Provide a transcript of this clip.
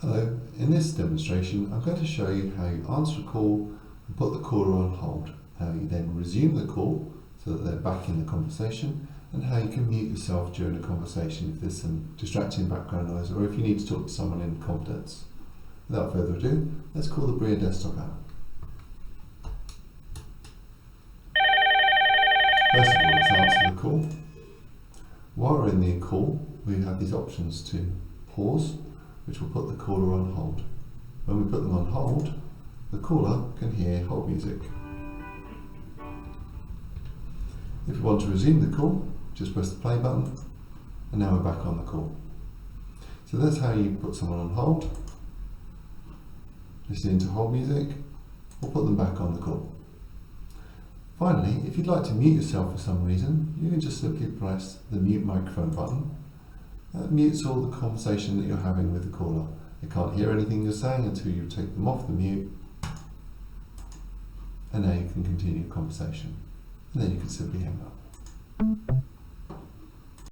Hello, in this demonstration I'm going to show you how you answer a call and put the caller on hold, how you then resume the call so that they're back in the conversation, and how you can mute yourself during the conversation if there's some distracting background noise or if you need to talk to someone in confidence. Without further ado, let's call the Bria desktop out. First of all, let's answer the call. While we're in the call, we have these options to pause, which will put the caller on hold. When we put them on hold, the caller can hear hold music. If you want to resume the call, just press the play button, and now we're back on the call. So that's how you put someone on hold, listening to hold music, or put them back on the call. Finally, if you'd like to mute yourself for some reason, you can just simply press the mute microphone button. That mutes all the conversation that you're having with the caller. They can't hear anything you're saying until you take them off the mute, and now you can continue the conversation. And then you can simply hang up.